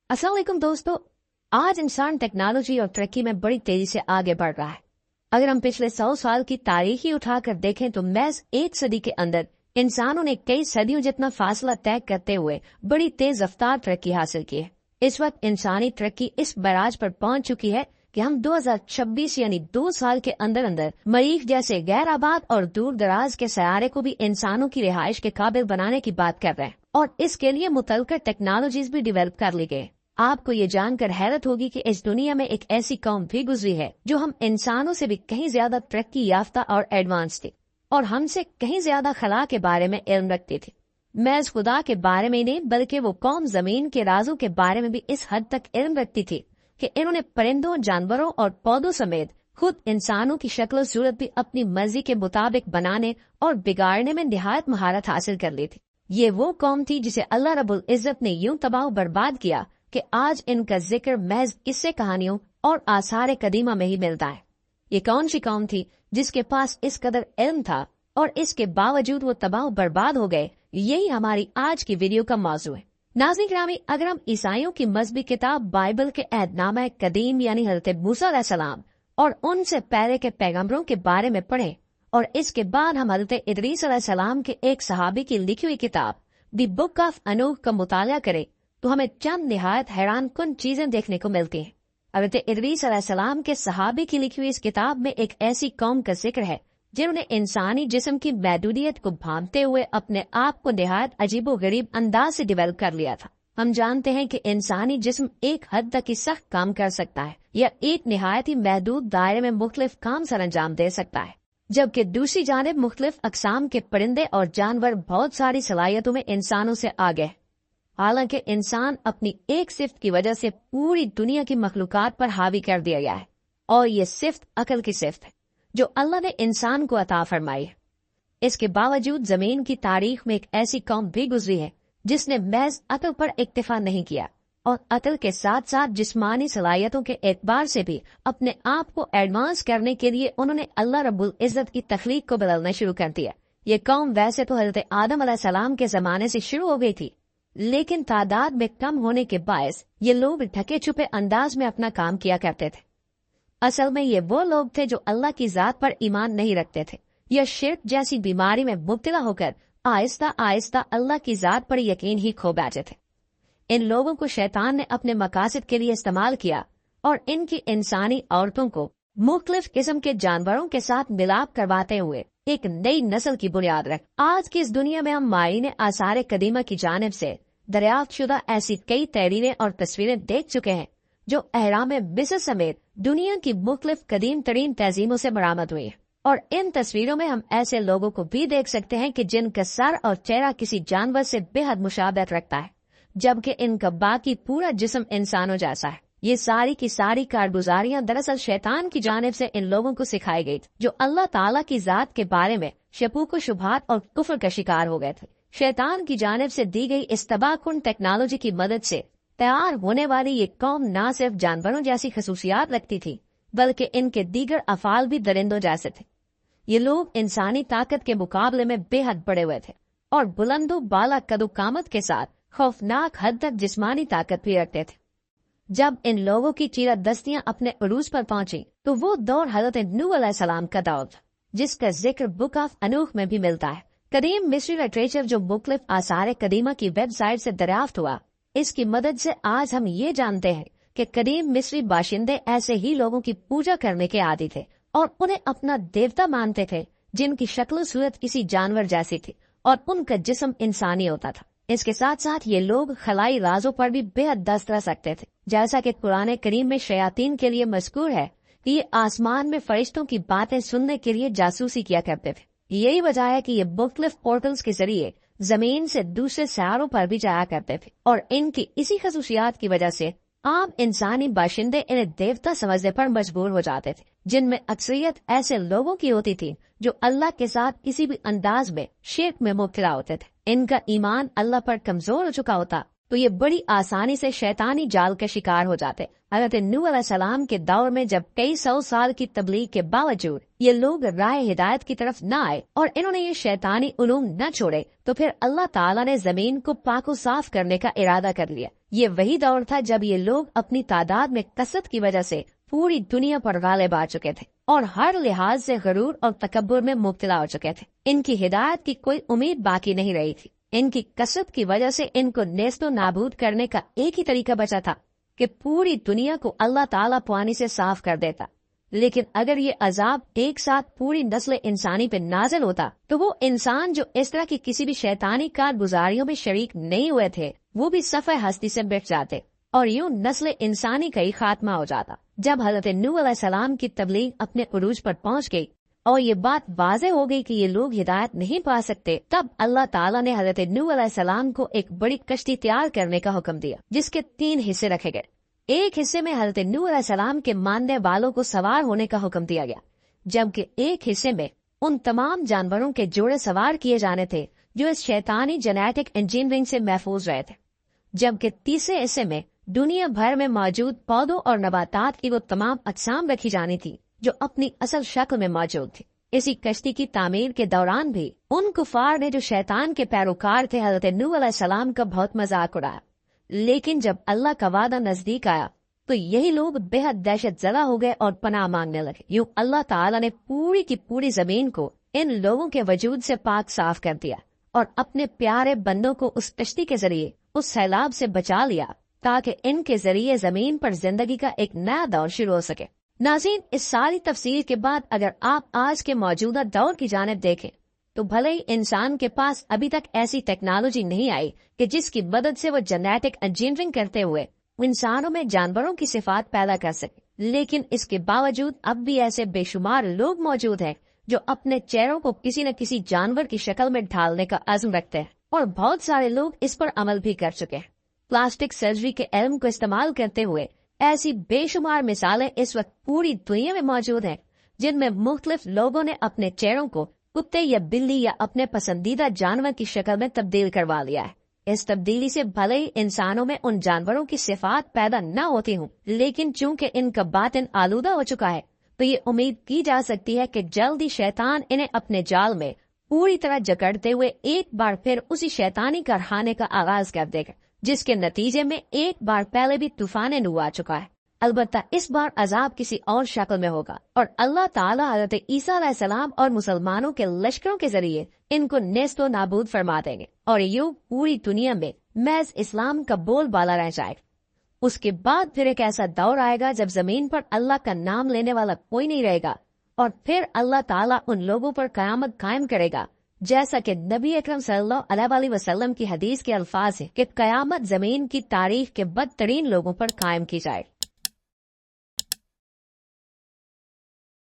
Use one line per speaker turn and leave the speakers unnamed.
अस्सलाम वालेकुम दोस्तों। आज इंसान टेक्नोलॉजी और तरक्की में बड़ी तेजी से आगे बढ़ रहा है। अगर हम पिछले 100 साल की तारीख ही उठाकर देखें तो महज एक सदी के अंदर इंसानों ने कई सदियों जितना फासला तय करते हुए बड़ी तेज रफ्तार तरक्की हासिल की है। इस वक्त इंसानी तरक्की इस बराज पर पहुंच चुकी है कि हम 2026 यानी 2 साल के अंदर अंदर मरीख जैसे गैर आबाद और दूर दराज के सयारे को भी इंसानों की रिहाइश के काबिल बनाने की बात कर रहे हैं और इसके लिए मुतल्लिका टेक्नोलॉजीज भी डेवलप कर ली गई। आपको ये जानकर हैरत होगी कि इस दुनिया में एक ऐसी कौम भी गुजरी है जो हम इंसानों से भी कहीं ज्यादा तरक्की याफ्ता और एडवांस थी और हमसे कहीं ज्यादा खला के बारे में इल्म रखती थी। महज खुदा के बारे में नहीं बल्कि वो कौम जमीन के राजों के बारे में भी इस हद तक इल्म रखती थी कि इन्होंने परिंदों, जानवरों और पौधों समेत खुद इंसानों की शक्ल सूरत भी अपनी मर्जी के मुताबिक बनाने और बिगाड़ने में निहायत महारत हासिल कर ली थी। ये वो कौम थी जिसे अल्लाह रब्बुल इज्जत ने यूं तबाह बर्बाद किया कि आज इनका जिक्र महज किस्से कहानियों और आसार कदीमा में ही मिलता है। ये कौन सी कौम थी जिसके पास इस कदर इल्म था और इसके बावजूद वो तबाह बर्बाद हो गए? यही हमारी आज की वीडियो का मौजू है। नाज़रीन ग्रामी, अगर हम ईसाइयों की मजहबी किताब बाइबल के अहदनामा कदीम यानी हज़रत मूसा अलैहिस्सलाम और उनसे पहले के पैगंबरों के बारे में पढ़ें और इसके बाद हम हज़रत इदरीस अलैहिस्सलाम के एक सहाबी की लिखी हुई किताब द बुक ऑफ अनूह का मुताला करें तो हमें चंद निहायत हैरान कुन चीजें देखने को मिलती हैं। हज़रत इदरीस अलैहिस्सलाम के सहाबी की लिखी हुई इस किताब में एक ऐसी कौम का जिक्र है जिन्होंने इंसानी जिस्म की महदूदियत को भांपते हुए अपने आप को निहायत अजीबो गरीब अंदाज से डेवलप कर लिया था। हम जानते हैं कि इंसानी जिस्म एक हद तक ही सख्त काम कर सकता है या एक निहायत ही महदूद दायरे में मुख्तलिफ काम सर अंजाम दे सकता है, जबकि दूसरी जानिब मुख्तलिफ अकसाम के परिंदे और जानवर बहुत सारी सलाहियतों में इंसानों से आगे। हालांकि इंसान अपनी एक सिफ्त की वजह से पूरी दुनिया की मखलूकात पर हावी कर दिया गया है और ये सिफ्त अकल की सिफ्त है जो अल्लाह ने इंसान को अता फरमाई है। इसके बावजूद जमीन की तारीख में एक ऐसी कौम भी गुजरी है जिसने महज अकल पर इक्तिफा नहीं किया और अकल के साथ साथ जिस्मानी सलाहियतों के एतबार से भी अपने आप को एडवांस करने के लिए उन्होंने अल्लाह रब्बुल इज्जत की तख्लीक को बदलना शुरू कर दिया। ये कौम वैसे तो हज़रत आदम अलैहिस्सलाम के जमाने से शुरू हो गई थी, लेकिन तादाद में कम होने के बायस ये लोग ढके छुपे अंदाज में अपना काम किया करते थे। असल में ये वो लोग थे जो अल्लाह की जात पर ईमान नहीं रखते थे या शिर्क जैसी बीमारी में मुब्तला होकर आहिस्ता आहिस्ता अल्लाह की जात पर यकीन ही खो बैठे थे। इन लोगों को शैतान ने अपने मकासद के लिए इस्तेमाल किया और इनकी इंसानी औरतों को मुख्तलिफ किस्म के जानवरों के साथ मिलाप करवाते हुए एक नई नस्ल की बुनियाद रख आज की इस दुनिया में हम मायने आसार कदीमा की जानिब से दरियाफ्त शुदा ऐसी कई तहरीरें और तस्वीरें देख चुके हैं जो अहराम मिस्र समेत दुनिया की मुख्तलिफ कदीम तरीन तहजीमों से बरामद हुई है और इन तस्वीरों में हम ऐसे लोगों को भी देख सकते हैं कि जिनका सर और चेहरा किसी जानवर से बेहद मुशाबहत रखता है, जबकि इनका बाकी पूरा जिस्म इंसानों जैसा है। ये सारी की सारी कारगुजारियां दरअसल शैतान की जानिब से इन लोगों को सिखाई गई जो अल्लाह ताला की जात के बारे में शकूक शुबहात और कुफ्र का शिकार हो गए थे। शैतान की जानिब से दी गई इस तबाहकुन टेक्नोलॉजी की मदद से तैयार होने वाली ये कौम न सिर्फ जानवरों जैसी खसूसियात रखती थी बल्कि इनके दीगर अफाल भी दरिंदों जैसे थे। ये लोग इंसानी ताकत के मुकाबले में बेहद बड़े हुए थे और बुलंदो बाला कदो कामत के साथ खौफनाक हद तक जिस्मानी ताकत भी रखते थे। जब इन लोगों की चीरदस्तियां अपने उरूज पर पहुंची तो वो दौर हज़रत नूह अलैहिस्सलाम का दौर था जिसका जिक्र बुक ऑफ अनूह में भी मिलता है। कदीम मिस्री लिटरेचर जो मुख्तलिफ आसार कदीमा की वेबसाइट से दरियाफ्त हुआ, इसकी मदद से आज हम ये जानते हैं कि कदीम मिस्री बाशिंदे ऐसे ही लोगों की पूजा करने के आदी थे और उन्हें अपना देवता मानते थे जिनकी शक्ल सूरत किसी जानवर जैसी थी और उनका जिस्म इंसानी होता था। इसके साथ साथ ये लोग खलाई राजों पर भी बेहद दस्तरस रखते थे, जैसा कि कुरान करीम में शयातीन के लिए मज़कूर है कि ये आसमान में फरिश्तों की बातें सुनने के लिए जासूसी किया करते थे। यही वजह है कि ये मुख्तलिफ पोर्टल्स के जरिए जमीन से दूसरे सैारों पर भी जाया करते थे और इनकी इसी खसूसियात की वजह से आम इंसानी बाशिंदे इन्हें देवता समझने पर मजबूर हो जाते थे, जिनमें अक्सरियत ऐसे लोगों की होती थी जो अल्लाह के साथ किसी भी अंदाज में शिर्क में मुब्तला होते थे। इनका ईमान अल्लाह पर कमजोर हो चुका होता तो ये बड़ी आसानी से शैतानी जाल का शिकार हो जाते। हज़रत नूह अलैहिस्सलाम के दौर में जब कई सौ साल की तबलीग के बावजूद ये लोग राह हिदायत की तरफ न आए और इन्होंने ये शैतानी उलूम न छोड़े, तो फिर अल्लाह ताला ने जमीन को पाको साफ करने का इरादा कर लिया। ये वही दौर था जब ये लोग अपनी तादाद में कसरत की वजह से पूरी दुनिया पर गालिब आ चुके थे और हर लिहाज से गरूर और तकब्बुर में मुब्तला हो चुके थे। इनकी हिदायत की कोई उम्मीद बाकी नहीं रही थी। इनकी कसरत की वजह से इनको नेस्तो नाबूद करने का एक ही तरीका बचा था कि पूरी दुनिया को अल्लाह ताला पानी से साफ कर देता। लेकिन अगर ये अजाब एक साथ पूरी नस्ल इंसानी पे नाजिल होता तो वो इंसान जो इस तरह की किसी भी शैतानी कारगुजारियों में शरीक नहीं हुए थे वो भी सफ़े हस्ती से मिट जाते और यूं नस्ल इंसानी का ही खात्मा हो जाता। जब हज़रत नूह अलैहिस्सलाम की तबलीग अपने उरूज पर पहुंच गई और ये बात वाज़ेह हो गई कि ये लोग हिदायत नहीं पा सकते, तब अल्लाह ताला ने हज़रत नूह अलैहिस्सलाम को एक बड़ी कश्ती तैयार करने का हुक्म दिया, जिसके 3 हिस्से रखे गए। एक हिस्से में हज़रत नूह अलैहिस्सलाम के मानने वालों को सवार होने का हुक्म दिया गया, जबकि एक हिस्से में उन तमाम जानवरों के जोड़े सवार किए जाने थे जो इस शैतानी जेनेटिक इंजीनियरिंग से महफूज रहे थे। जबकि तीसरे हिस्से में दुनिया भर में मौजूद पौधों और नबातात की वो तमाम अक़साम रखी जानी थी जो अपनी असल शक्ल में मौजूद थी। इसी कश्ती की तामीर के दौरान भी उन कुफार ने जो शैतान के पैरोकार थे हज़रत नूह अलैहिस्सलाम का बहुत मजाक उड़ाया। लेकिन जब अल्लाह का वादा नजदीक आया तो यही लोग बेहद दहशत ज़दा हो गए और पनाह मांगने लगे। यूं अल्लाह ताला ने पूरी की पूरी जमीन को इन लोगों के वजूद से पाक साफ कर दिया और अपने प्यारे बंदों को उस कश्ती के जरिए उस सैलाब से बचा लिया ताकि इनके जरिए जमीन पर जिंदगी का एक नया दौर शुरू हो सके। नाज़रीन, इस सारी तफसील के बाद अगर आप आज के मौजूदा दौर की जानिब देखें तो भले ही इंसान के पास अभी तक ऐसी टेक्नोलॉजी नहीं आई कि जिसकी मदद से वो जेनेटिक इंजीनियरिंग करते हुए इंसानों में जानवरों की सिफात पैदा कर सके, लेकिन इसके बावजूद अब भी ऐसे बेशुमार लोग मौजूद हैं जो अपने चेहरों को किसी न किसी जानवर की शक्ल में ढालने का अज़्म रखते हैं और बहुत सारे लोग इस पर अमल भी कर चुके हैं। प्लास्टिक सर्जरी के इल्म को इस्तेमाल करते हुए ऐसी बेशुमार मिसालें इस वक्त पूरी दुनिया में मौजूद हैं जिनमें मुख्तलिफ लोगों ने अपने चेहरों को कुत्ते या बिल्ली या अपने पसंदीदा जानवर की शक्ल में तब्दील करवा लिया है। इस तब्दीली से भले ही इंसानों में उन जानवरों की सिफात पैदा न होती हूँ, लेकिन चूंकि इनका बातिन आलूदा हो चुका है तो ये उम्मीद की जा सकती है कि जल्द ही शैतान इन्हें अपने जाल में पूरी तरह जकड़ते हुए एक बार फिर उसी शैतानी कारखाने का आगाज कर देगा, जिसके नतीजे में एक बार पहले भी तूफान नूह आ चुका है। अलबत्ता इस बार अजाब किसी और शक्ल में होगा और अल्लाह ताला हज़रत ईसा अलैहिस्सलाम और मुसलमानों के लश्करों के जरिए इनको नेस्तो नाबूद फरमा देंगे और यूं पूरी दुनिया में महज इस्लाम का बोलबाला रह जाएगा। उसके बाद फिर एक ऐसा दौर आएगा जब जमीन पर अल्लाह का नाम लेने वाला कोई नहीं रहेगा और फिर अल्लाह ताला उन लोगों पर कयामत कायम करेगा, जैसा कि नबी अकरम सल्लल्लाहु अलैहि वसल्लम की हदीस के अल्फाज है कि कयामत जमीन की तारीख के बदतरीन लोगों पर कायम की जाए।